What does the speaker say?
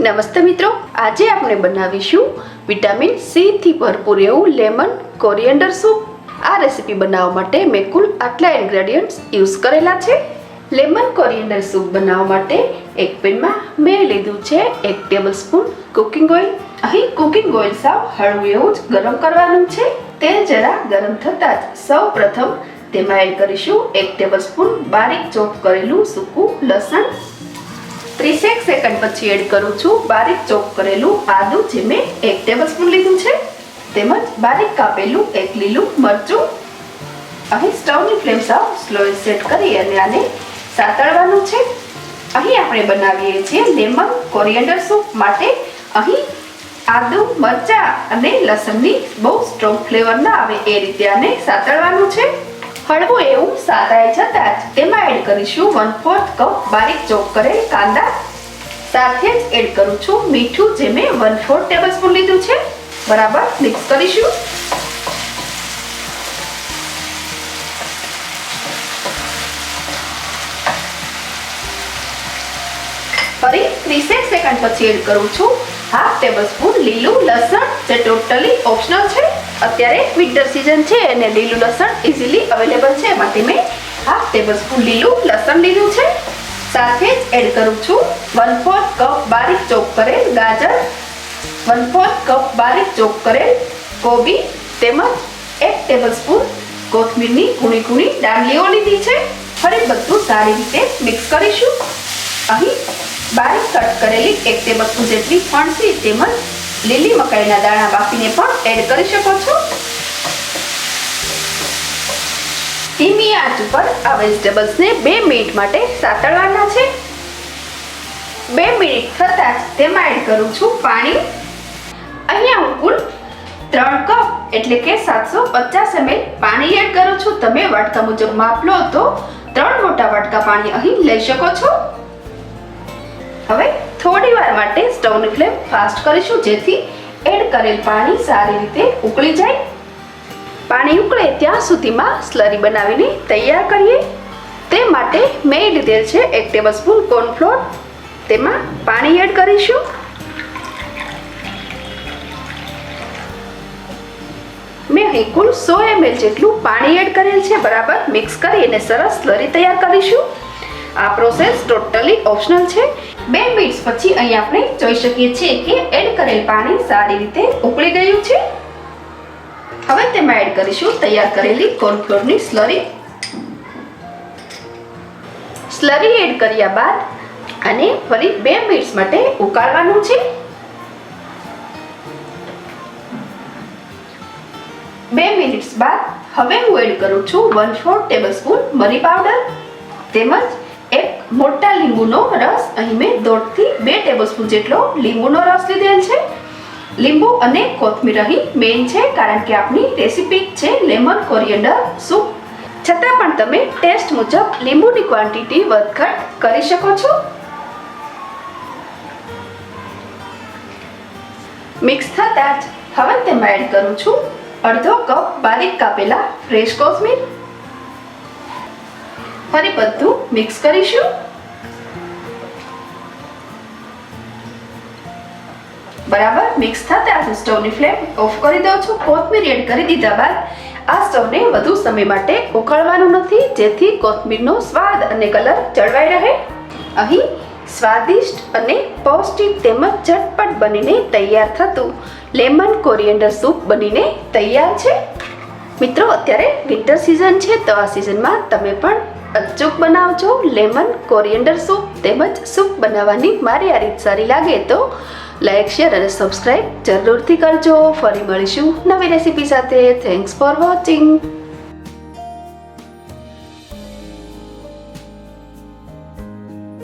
નમસ્તે મિત્રો, આજે આપણે બનાવીશું વિટામિન સી થી ભરપૂર એવું લેમન કોરિએન્ડર સૂપ. આ રેસીપી બનાવવા માટે મેં કુલ આટલા ઇન્ગ્રેડિયન્ટ્સ યુઝ કરેલા છે. લેમન કોરિએન્ડર સૂપ બનાવવા માટે એક પેનમાં મેં લીધું છે 1 ટેબલસ્પૂન કુકિંગ ઓઇલ. અહીં કુકિંગ ઓઇલ સાવ હળવું એવું જ ગરમ કરવાનું છે. તેલ જરા ગરમ થતાં જ સૌ પ્રથમ તેમાં એડ કરીશું 1 ટેબલસ્પૂન બારીક ચોપ કરેલું સૂકું લસણ. 30 સેકન્ડ પછી એડ કરું છું બારીક ચોપ કરેલું આદું, જે મેં 1 ટેબલસ્પૂન લીધું છે, તેમજ બારીક કાપેલું 1 લીલું મરચું. અહીં સ્ટવની ફ્લેમ સાવ સ્લો સેટ કરી અને આને સાતળવાનું છે. અહીં આપણે બનાવીએ છીએ લેમન કોરિએન્ડર સૂપ માટે અહીં આદુ, મરચાં અને લસણની બહુ સ્ટ્રોંગ ફ્લેવર ના આવે એ રીતે આને સાતળવાનું છે. હળવું એવું સાતળાઈ જતાં જ તેમાં એડ કરીશું 1/4 કપ બારીક ચોપ કરેલ કાંદા. સાથે જ એડ કરું છું મીઠું, જે મેં 1/4 ટેબલસ્પૂન લીધું છે. બરાબર મિક્સ કરીશું. ફરી 30 સેકન્ડ પછી એડ કરું છું 1/2 ટેબલસ્પૂન લીલું લસણ, જે ટોટલી ઓપ્શનલ છે. અત્યારે વિન્ટર સીઝન છે અને લીલું લસણ ઇઝીલી અવેલેબલ છે, માટે મેં 1/2 ટેબલસ્પૂન લીલું લસણ લીધું છે. સાથે જ એડ કરું છું 1/4 કપ બારીક ચોપ કરેલ ગાજર, 1/4 કપ બારીક ચોપ કરેલ કોબી, તેમજ 1 ટેબલસ્પૂન કોથમીરની કૂણી કૂણી દાંડલીઓ લીધી છે. ફરી બધું સારી રીતે મિક્સ કરીશું. અહીં બારીક કટ કરેલી 1 ટેબલસ્પૂન જેટલી ફણસી તેમજ લીલી મકાઈના દાણા બાફીને પણ એડ કરી શકો છો. ધીમી આંચ ઉપર આ વેજીટેબલ્સને 2 મિનિટ માટે સાતળવાના છે. 2 મિનિટ થતાં જ તેમાં એડ કરું છું પાણી. અહીંયા હું કુલ 3 કપ એટલે કે 750 ml પાણી એડ કરું છું. તમે વાટકા મુજબ માપ લો તો 3 મોટા વાટકા પાણી અહીં લઈ શકો છો. હવે થોડી વાર માટે સ્ટવની ફ્લેમ ફાસ્ટ કરીશું, જેથી એડ કરેલ પાણી સારી રીતે ઉકળી જાય. પાણી ઉકળે ત્યાં સુધીમાં સ્લરી બનાવીને તૈયાર કરીએ. તે માટે મેં લીધેલ છે 1 ટેબલસ્પૂન કોર્નફ્લોર. તેમાં પાણી એડ કરીશું. મેં અહીં કુલ 100 ml જેટલું પાણી એડ કરેલ છે. બરાબર મિક્સ કરી અને સરસ સ્લરી તૈયાર કરીશું. આ પ્રોસેસ ટોટલી ઓપ્શનલ છે. 2 મિનિટ પછી અહીં આપણે જોઈ શકીએ છીએ કે એડ કરેલ પાણી સારી રીતે ઉકળી ગયું છે. હવે તેમાં એડ કરીશું તૈયાર કરેલી કોર્નફ્લોરની સ્લરી. સ્લરી એડ કર્યા બાદ આને ફરી 2 મિનિટ માટે ઉકાળવાનું છે. 2 મિનિટ બાદ હવે હું એડ કરું છું 1/4 ટેબલસ્પૂન મરી પાવડર, તેમજ 1 મોટા લીંબુનો રસ. અહીં મેં 1.5 થી 2 ટેબલસ્પૂન જેટલો લીંબુનો રસ લીધેલ છે. લીંબુ અને કોથમીર અહીં મેઇન છે, કારણ કે આપણી રેસીપી છે લેમન કોરિએન્ડર સૂપ. છતાં પણ તમે ટેસ્ટ મુજબ લીંબુની ક્વોન્ટિટી વધઘટ કરી શકો છો. મિક્સ થતાં જ હવે તેમાં એડ કરું છું 1/2 કપ બારીક કાપેલા ફ્રેશ કોથમીર. ફરી બધું મિક્સ કરીશું. બરાબર મિક્સ થતાં હું સ્ટવની ફ્લેમ ઓફ કરી દઉં છું. કોથમીર એડ કરી દીધા બાદ આ સ્ટવને વધુ સમય માટે ઉકળવાનું નથી, જેથી કોથમીરનો સ્વાદ અને કલર જળવાઈ રહે. અહીં સ્વાદિષ્ટ અને પૌષ્ટિક તેમજ ઝટપટ બનીને તૈયાર થતું લેમન કોરિએન્ડર સૂપ બનીને તૈયાર છે. મિત્રો, અત્યારે વિન્ટર સિઝન છે, તો આ સિઝનમાં તમે પણ અચૂક બનાવજો લેમન કોરિએન્ડર સૂપ. તેમજ સૂપ બનાવવાની મારી આ રીત સારી લાગે તો લાઈક, શેર અને સબસ્ક્રાઈબ જરૂરથી કરજો. ફરી મળીશું નવી રેસીપી સાથે. Thanks for watching.